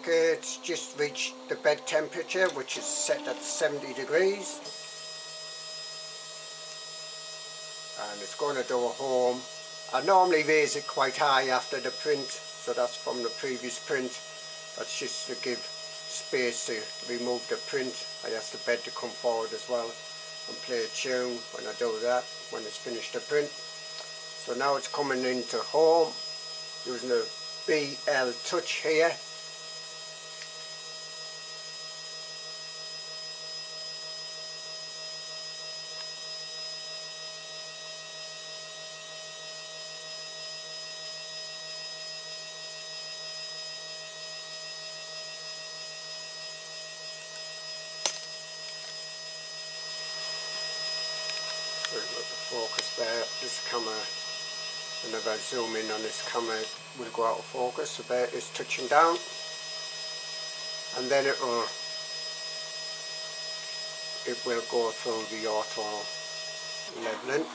Okay, it's just reached the bed temperature, which is set at 70 degrees. And it's going to do a home. I normally raise it quite high after the print, so that's from the previous print. That's just to give space to remove the print. I ask the bed to come forward as well and play a tune when I do that, when it's finished the print. So now it's coming into home using a BLTouch here. Focus there. This camera, whenever I zoom in on this camera, it will go out of focus. So there it's touching down, and then it will go through the auto leveling.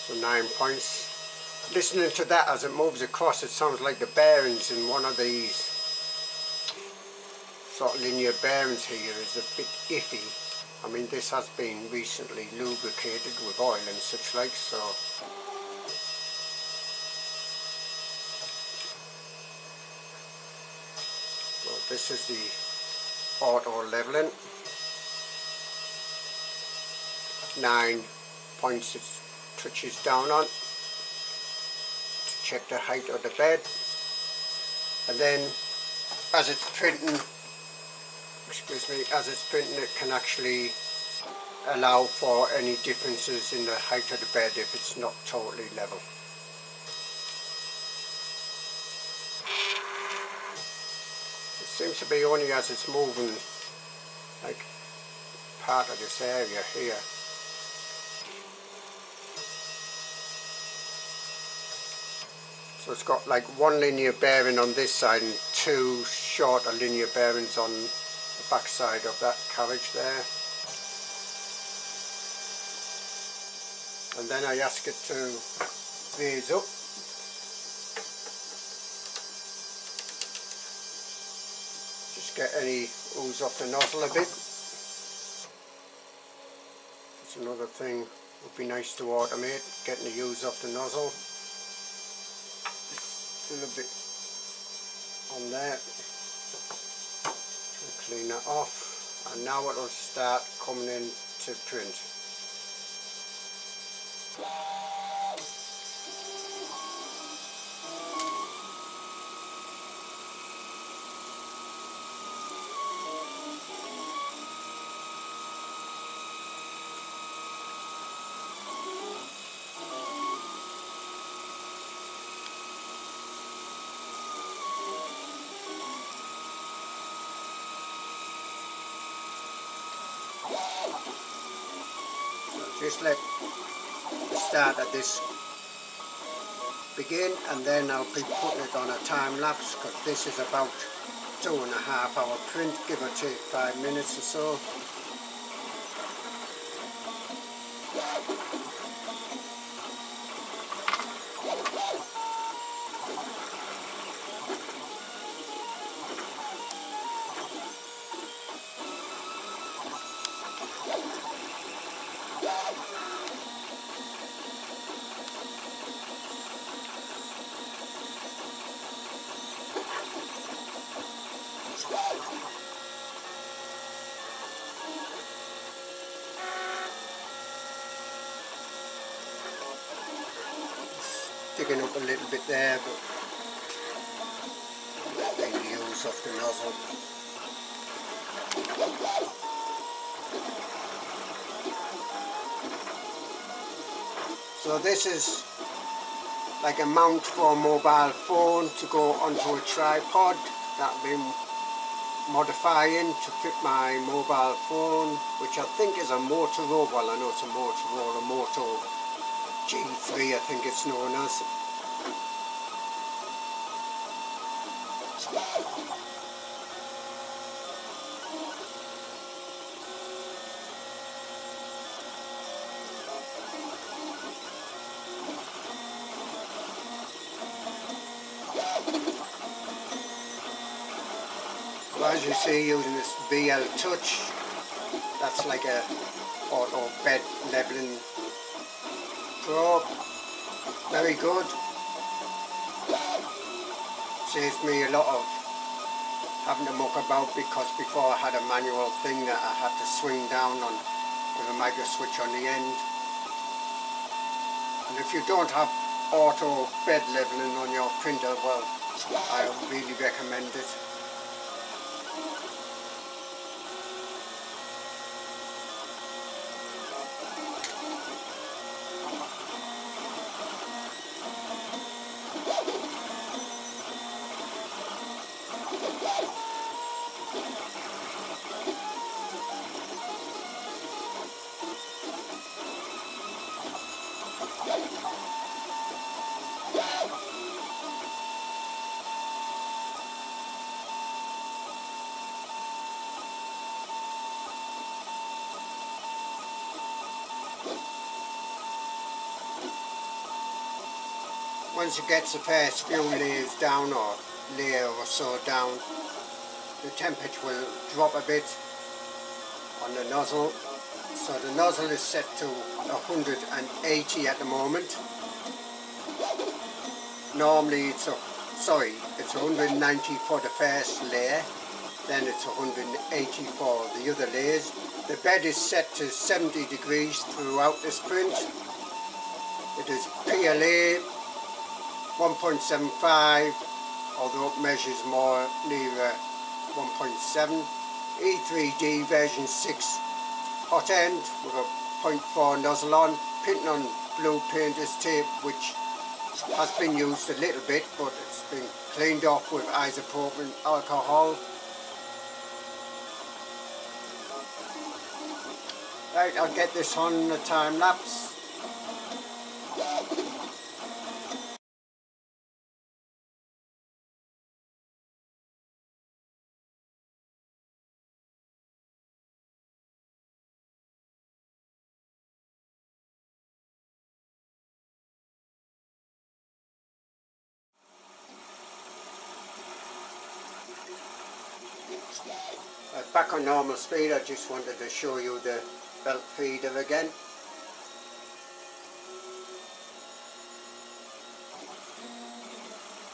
So 9 points. Listening to that as it moves across, it sounds like the bearings in one of these sort of linear bearings here is a bit iffy. I mean, this has been recently lubricated with oil and such like, so this is the auto leveling. 9 points it touches down on. Check the height of the bed, and then as it's printing, it can actually allow for any differences in the height of the bed if it's not totally level. It seems to be only as it's moving, like part of this area here. So it's got like one linear bearing on this side and two shorter linear bearings on the back side of that carriage there. And then I ask it to raise up. Just get any ooze off the nozzle a bit. That's another thing would be nice to automate, getting the ooze off the nozzle. A little bit on there, and clean that off, and now it'll start coming in to print. Just let the start of this begin, and then I'll be putting it on a time lapse, because this is about 2.5 hour print, give or take 5 minutes or so. Sticking up a little bit there, but getting the ooze off the nozzle. So this is like a mount for a mobile phone to go onto a tripod that I've been modifying to fit my mobile phone, which I think is a Motorola. Well, I know it's a Motorola, Moto G3 I think it's known as. as you see, using this BLTouch, that's like a auto bed leveling probe. Very good. Saves me a lot of having to muck about, because before I had a manual thing that I had to swing down on with a micro switch on the end. And if you don't have auto bed leveling on your printer, well, I really recommend it. Once it gets the first few layers down, or layer or so down, the temperature will drop a bit on the nozzle. So the nozzle is set to 180 at the moment. Normally it's 190 for the first layer, then it's 180 for the other layers. The bed is set to 70 degrees throughout this print. It is PLA 1.75, although it measures more near 1.7. E3D version 6 hot end with a 0.4 nozzle on, printing on blue painter's tape, which has been used a little bit, but it's been cleaned off with isopropyl alcohol. Right, I'll get this on the time lapse. Back on normal speed, I just wanted to show you the belt feeder again.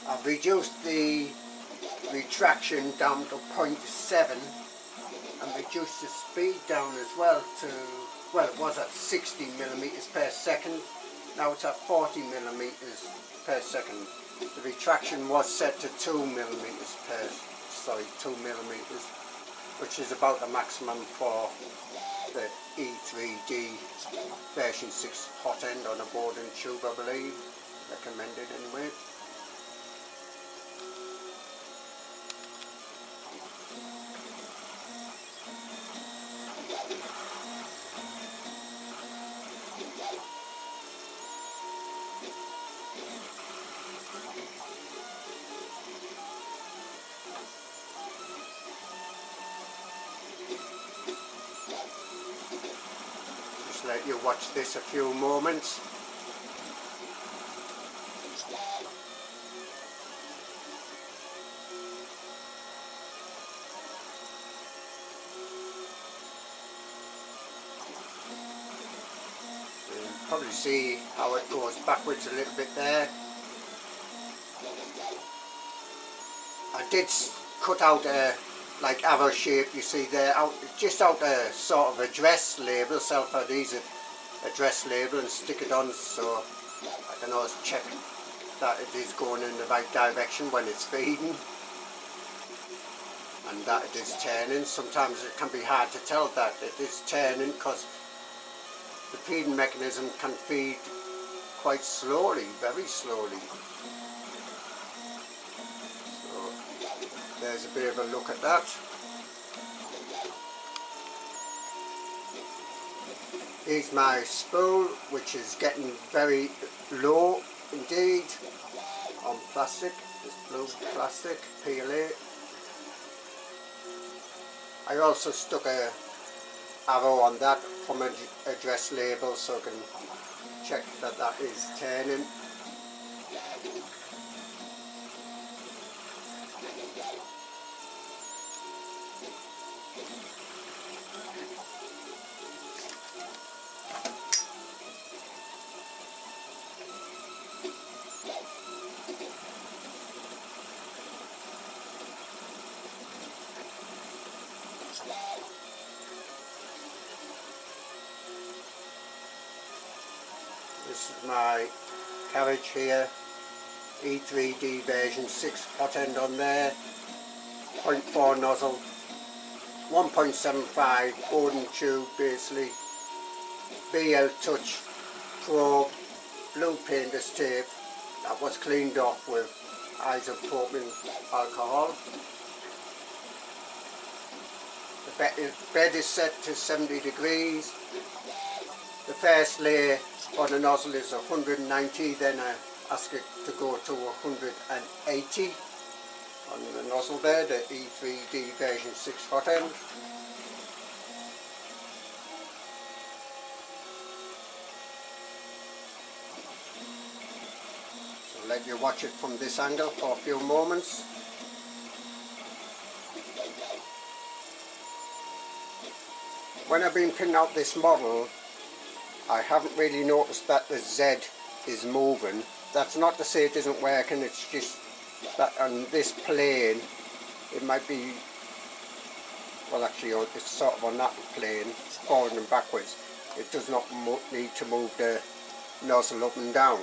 I've reduced the retraction down to 0.7 and reduced the speed down as well to, well, it was at 60 millimeters per second, now it's at 40 millimeters per second. The retraction was set to 2 millimeters, which is about the maximum for the E3D version 6 hot end on a Bowden tube, I believe. Recommended anyway. Let you watch this a few moments. You'll probably see how it goes backwards a little bit there. I did cut out a like arrow shape, you see there, just out a sort of address label, self-adhesive address label, and stick it on so I can always check that it is going in the right direction when it's feeding and that it is turning. Sometimes it can be hard to tell that it is turning because the feeding mechanism can feed quite slowly, very slowly. There's a bit of a look at that. Here's my spool, which is getting very low indeed on plastic, this blue plastic, PLA. I also stuck a arrow on that from an address label so I can check that that is turning. This is my carriage here, E3D version 6 hot end on there, 0.4 nozzle, 1.75 Bowden tube basically, BLTouch Probe, blue painter's tape that was cleaned off with isopropyl alcohol. The bed is set to 70 degrees. The first layer on the nozzle is 190, then I ask it to go to 180 on the nozzle there, the E3D version 6 hot end. So let you watch it from this angle for a few moments. When I've been pinning out this model, I haven't really noticed that the Z is moving. That's not to say it isn't working, it's just that on this plane it might be, well actually it's sort of on that plane, forward and backwards. It does not need to move the nozzle up and down.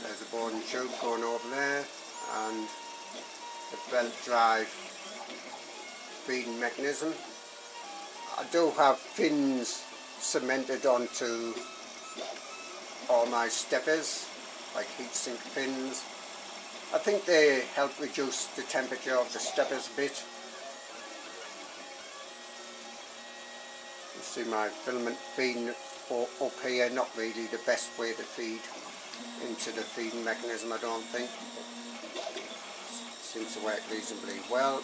There's a Bowden tube going over there and the belt drive feeding mechanism. I do have fins cemented onto all my steppers, like heatsink fins. I think they help reduce the temperature of the steppers a bit. You see my filament feeding up here, not really the best way to feed into the feeding mechanism, I don't think. It seems to work reasonably well.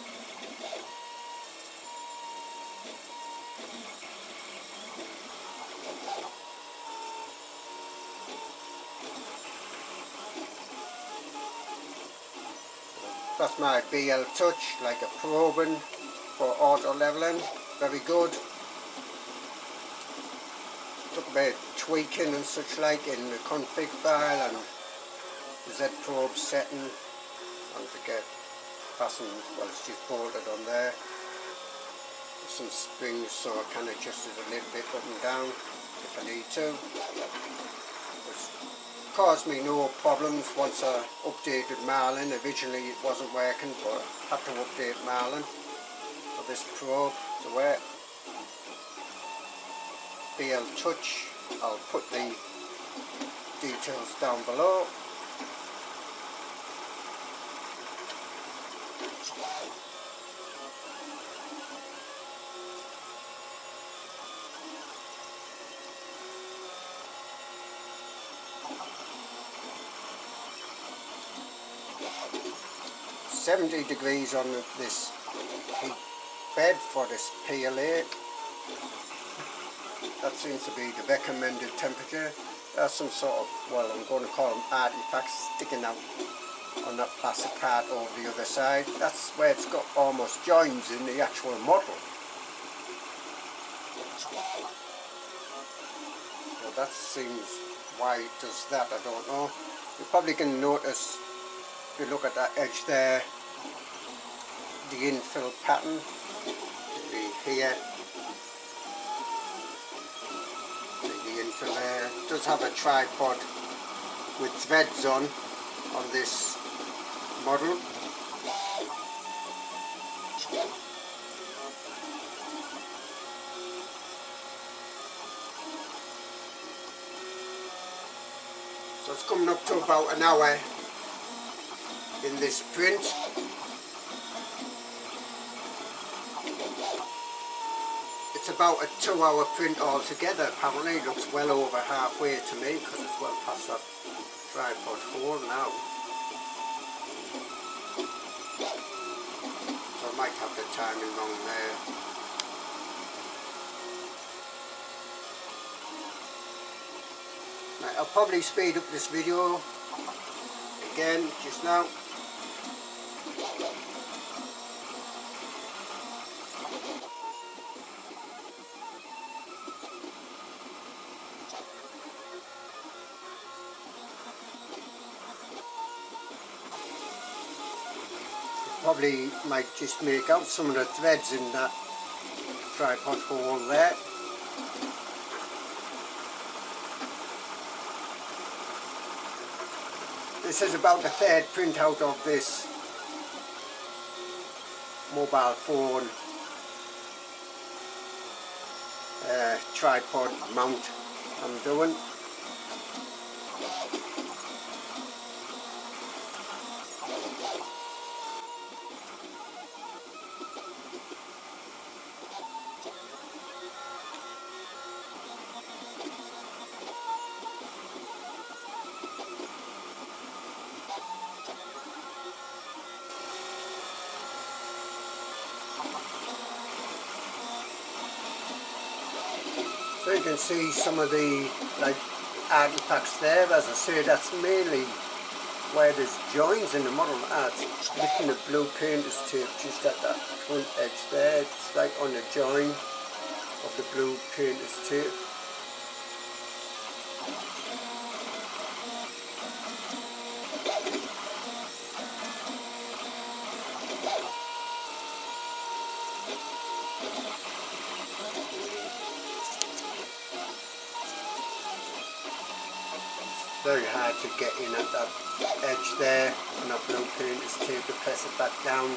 That's my BLTouch, like a probing for auto leveling, very good. Took a bit of tweaking and such like in the config file and the Z probe setting, and to get fastened, well it's just bolted on there. There's some springs so I can adjust it a little bit up and down if I need to. Caused me no problems once I updated Marlin. Originally it wasn't working, but I had to update Marlin for this probe to work. BLTouch, I'll put the details down below. $70 degrees on this heat bed for this PLA. That seems to be the recommended temperature. There's some sort of, well I'm going to call them artifacts sticking out on that plastic part over the other side. That's where it's got almost joins in the actual model. So that seems why it does that, I don't know. You probably can notice, if you look at that edge there, the infill pattern here, the infill there. It does have a tripod with threads on this model. So it's coming up to about an hour in this print. It's about a 2-hour print altogether. Apparently it looks well over halfway to me because it's well past that tripod hole now. So I might have the timing wrong there. Right, I'll probably speed up this video again just now. probably might just make out some of the threads in that tripod hole there. This is about the third printout of this mobile phone tripod mount I'm doing. So you can see some of the artifacts there. As I say, that's mainly where there's joins in the model. It's lifting the blue painter's tape just at that front edge there. It's like on the join of the blue painter's tape. Very hard to get in at that edge there, and that blue painter's tape to press it back down.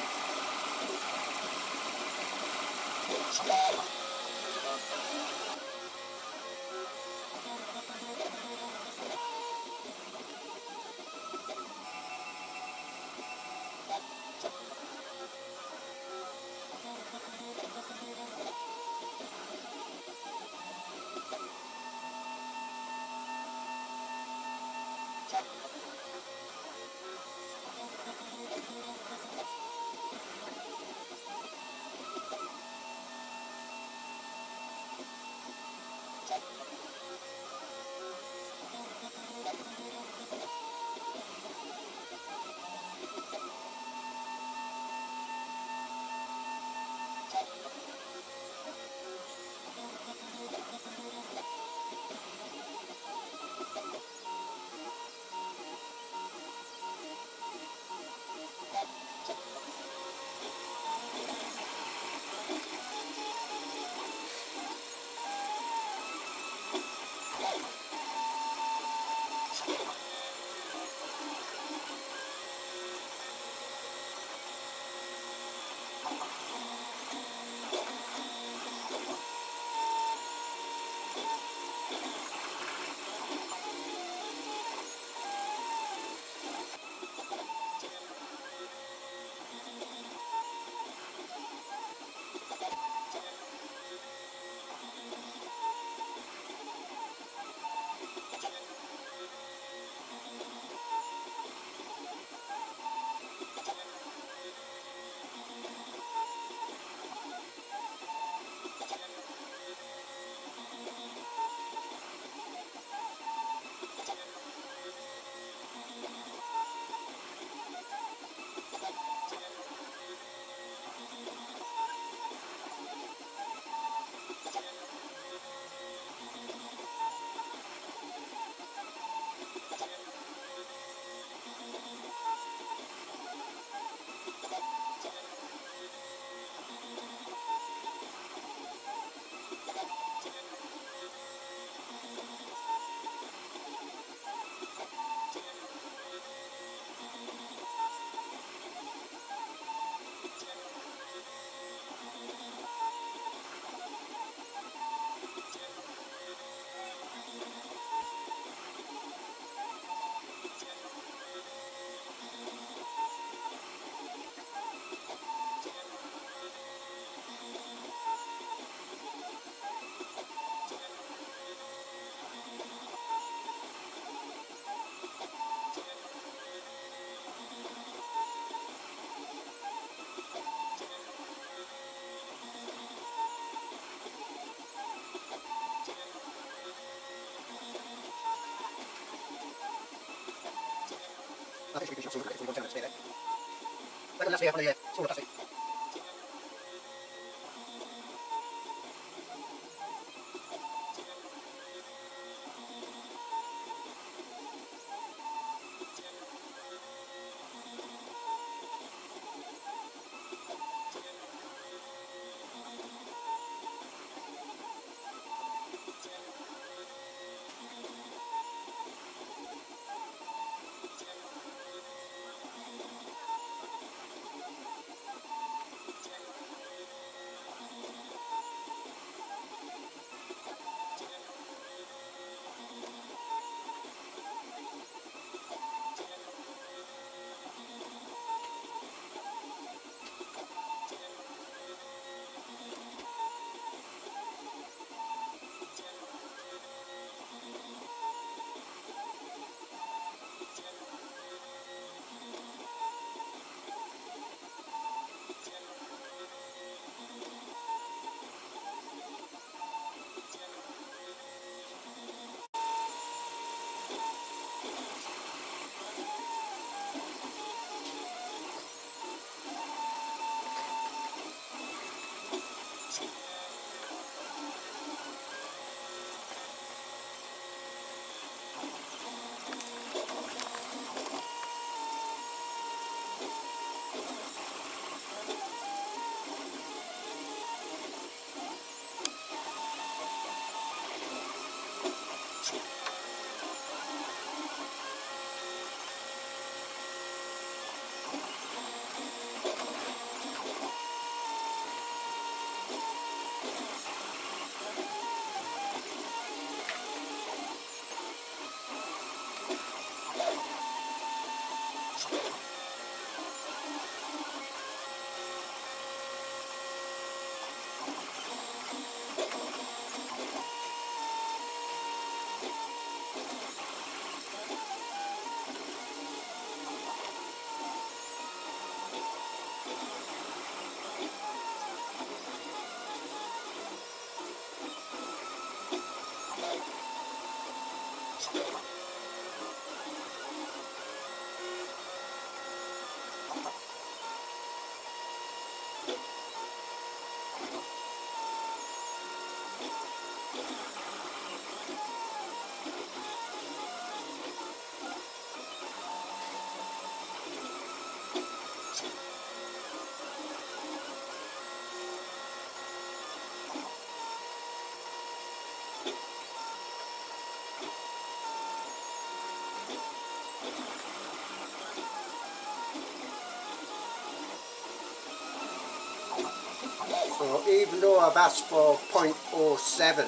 even though I've asked for 0.07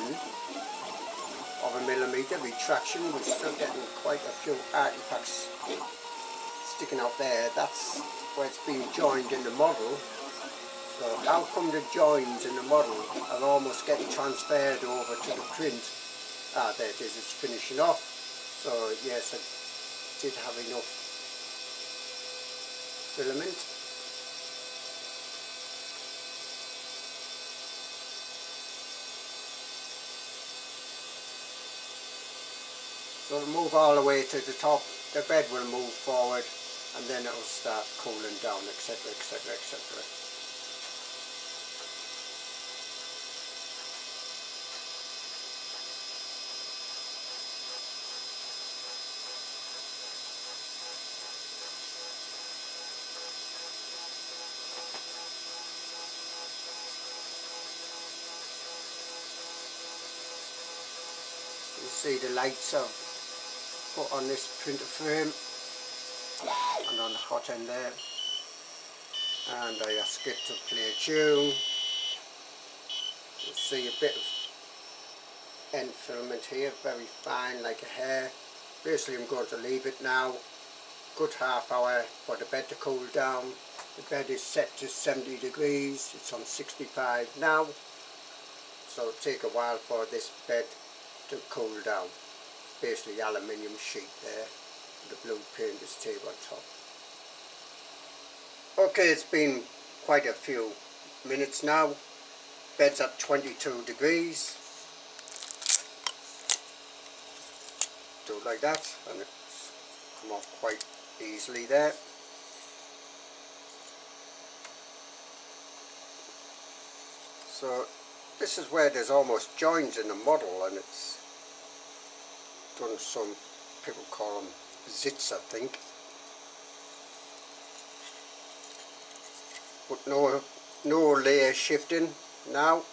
of a millimetre retraction, we're still getting quite a few artifacts sticking out there. That's where it's being joined in the model. So how come the joins in the model are almost getting transferred over to the print? Ah, there it is, it's finishing off. So yes, I did have enough filament. So it'll move all the way to the top, the bed will move forward, and then it'll start cooling down, etc, etc, etc. You see the lights I've put on this printer frame and on the hot end there, and I ask it to play a tune. You see a bit of end filament here, very fine like a hair. Basically I'm going to leave it now, good half hour for the bed to cool down. The bed is set to 70 degrees, it's on 65 now, so it'll take a while for this bed to cool down. It's basically aluminium sheet there, the blue paint is tape on top. Okay, it's been quite a few minutes now. Bed's at 22 degrees. Do it like that and it's come off quite easily there. So this is where there's almost joins in the model, and it's done some, people call them zits I think, but no layer shifting now,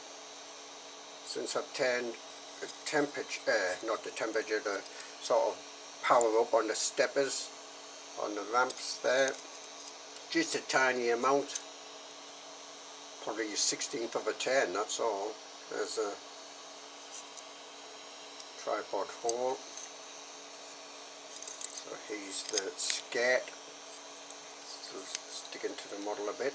since I've turned the temperature, not the temperature, the sort of power up on the steppers, on the ramps there, just a tiny amount, probably a 1/16 of a turn, that's all. There's a tripod hole. So here's the skirt, still sticking to the model a bit.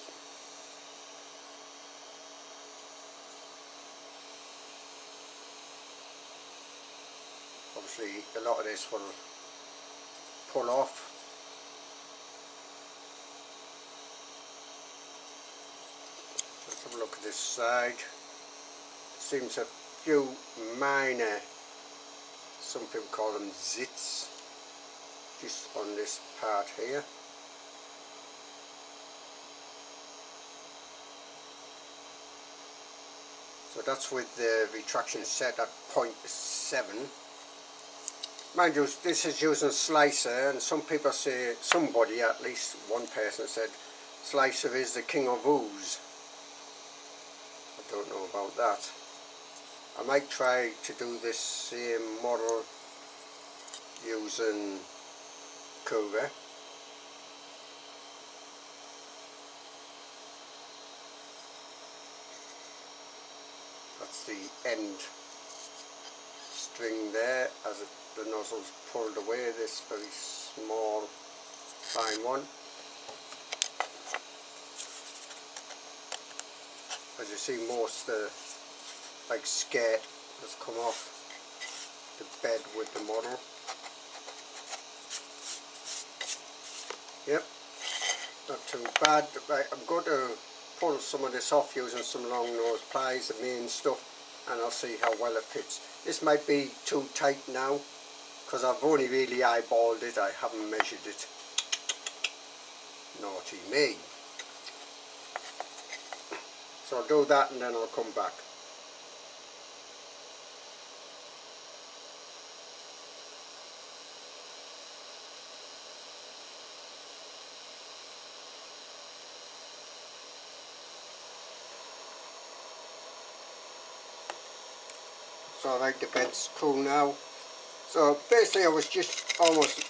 Obviously a lot of this will pull off. Let's have a look at this side. Seems a few minor, some people call them zits, just on this part here. So that's with the retraction set at 0.7. Mind you, this is using slicer, and some people say, somebody, at least one person said, slicer is the king of ooze. I don't know about that. I might try to do this same model using Cougar. That's the end string there, as the nozzle's pulled away, this very small fine one. As you see, most the like skirt has come off the bed with the model. Yep, not too bad. Right, I'm going to pull some of this off using some long nose pliers, the main stuff, and I'll see how well it fits. This might be too tight now because I've only really eyeballed it, I haven't measured it. Naughty me. So I'll do that and then I'll come back. So alright, the bed's cool now. So basically I was just almost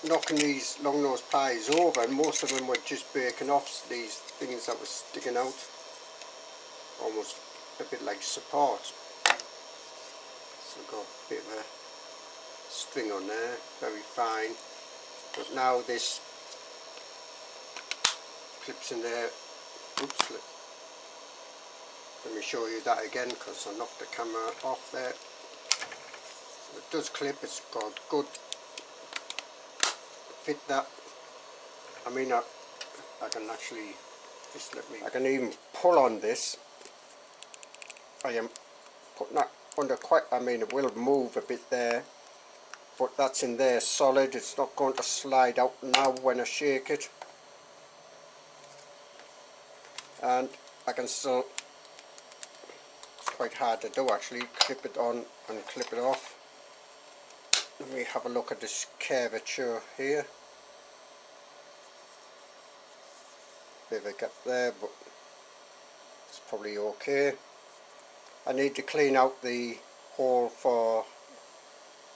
knocking these long nose pliers over, and most of them were just breaking off, these things that were sticking out. Almost a bit like support. So got a bit of a string on there, very fine. But now this clips in there. Oops, let me show you that again because I knocked the camera off there. It does clip, it's got good fit that. I mean I can actually I can even pull on this. I am putting that under quite, I mean it will move a bit there, but that's in there solid, it's not going to slide out now when I shake it. And I can still, it's quite hard to do actually, clip it on and clip it off. Let me have a look at this curvature here. Bit of a gap there, but it's probably okay. I need to clean out the hole for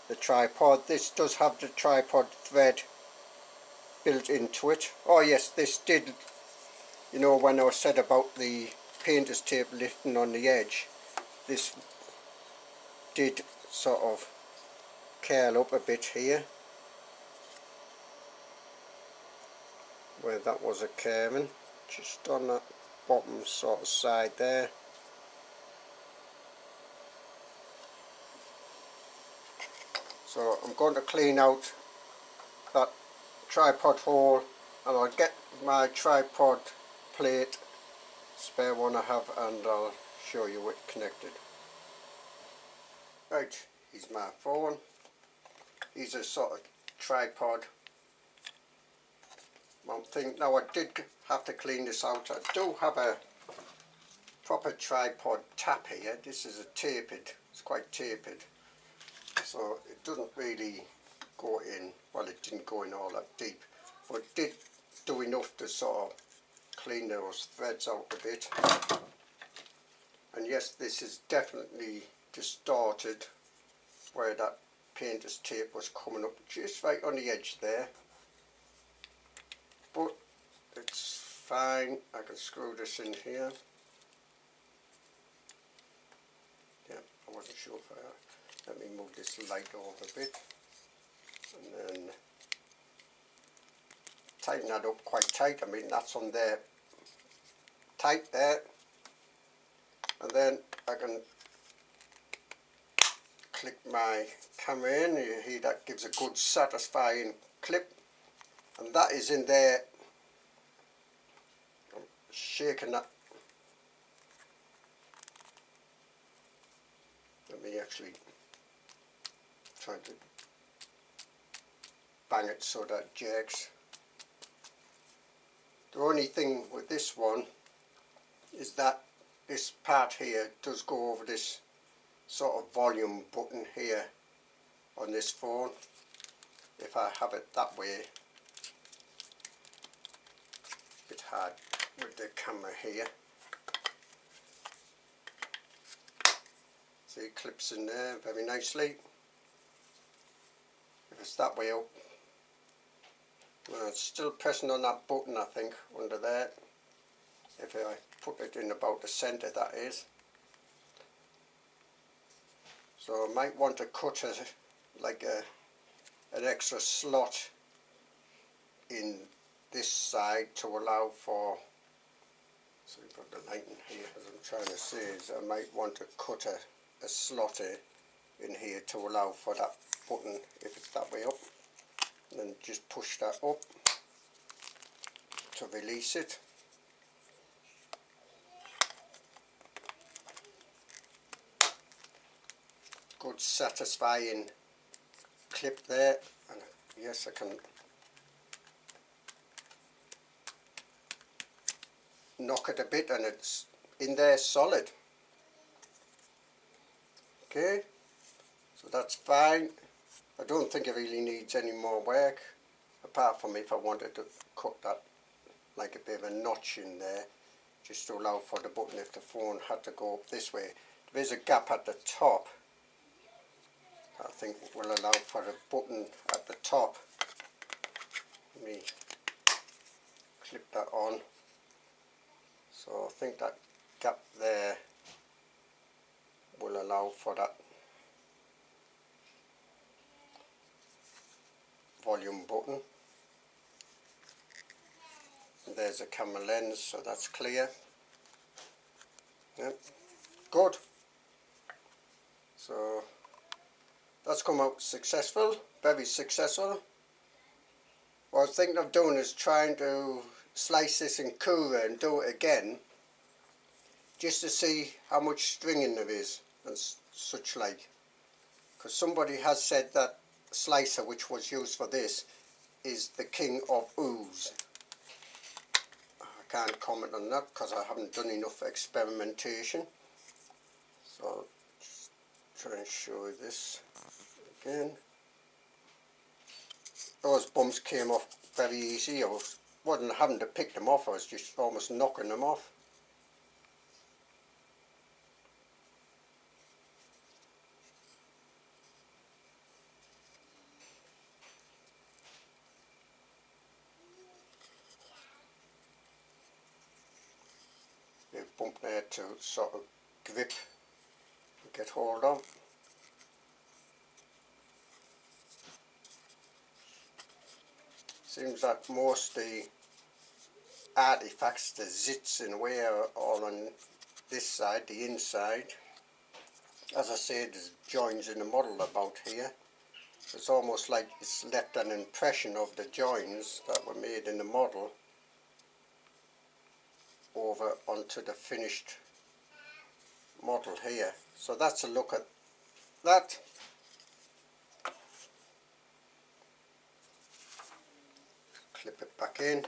the tripod. This does have the tripod thread built into it. Oh yes, this did, you know, when I said about the painter's tape lifting on the edge, this did sort of curl up a bit here where that was a curving, just on that bottom sort of side there. So I'm going to clean out that tripod hole, and I'll get my tripod plate, spare one I have, and I'll show you it connected. Right, here's my phone. Here's a sort of tripod mount thing. Now I did have to clean this out. I do have a proper tripod tap here. This is a tapered, it's quite tapered, so it doesn't really go in, well it didn't go in all that deep, but it did do enough to sort of clean those threads out a bit. And yes, this is definitely distorted where that painter's tape was coming up just right on the edge there, but it's fine. I can screw this in here. Yeah, I wasn't sure if I, let me move this light over a bit and then tighten that up quite tight. I mean that's on there tight there, and then I can click my camera in. You hear that gives a good satisfying clip, and that is in there. I'm shaking that. Let me actually try to bang it so that it jerks. The only thing with this one is that this part here does go over this sort of volume button here on this phone. If I have it that way, a bit hard with the camera here. See, it clips in there very nicely. If it's that way up, well, it's still pressing on that button I think under there. If I put it in about the centre, that is. So I might want to cut like an extra slot in this side to allow for, so we've got the light in here, as I'm trying to say is I might want to cut a slot in here to allow for that button if it's that way up, and then just push that up to release it. Good satisfying clip there, and yes, I can knock it a bit and it's in there solid. Okay, so that's fine. I don't think it really needs any more work, apart from if I wanted to cut that like a bit of a notch in there just to allow for the button if the phone had to go up this way. There is a gap at the top, I think will allow for a button at the top. Let me clip that on. So I think that gap there allow for that volume button. And there's a camera lens, so that's clear. Yep. Good. So that's come out successful, very successful. What I was thinking of doing is trying to slice this in Cura and do it again, just to see how much stringing there is and such like. Because somebody has said that slicer which was used for this is the king of ooze. I can't comment on that because I haven't done enough experimentation. So just try and show you this again. Those bumps came off very easy. I wasn't having to pick them off, I was just almost knocking them off. A bump there to sort of grip and get hold of. Seems like most the artifacts, the zits in a way, are all on this side, the inside. As I said, there's joins in the model about here. It's almost like it's left an impression of the joins that were made in the model over onto the finished model here. So that's a look at that. Clip it back in.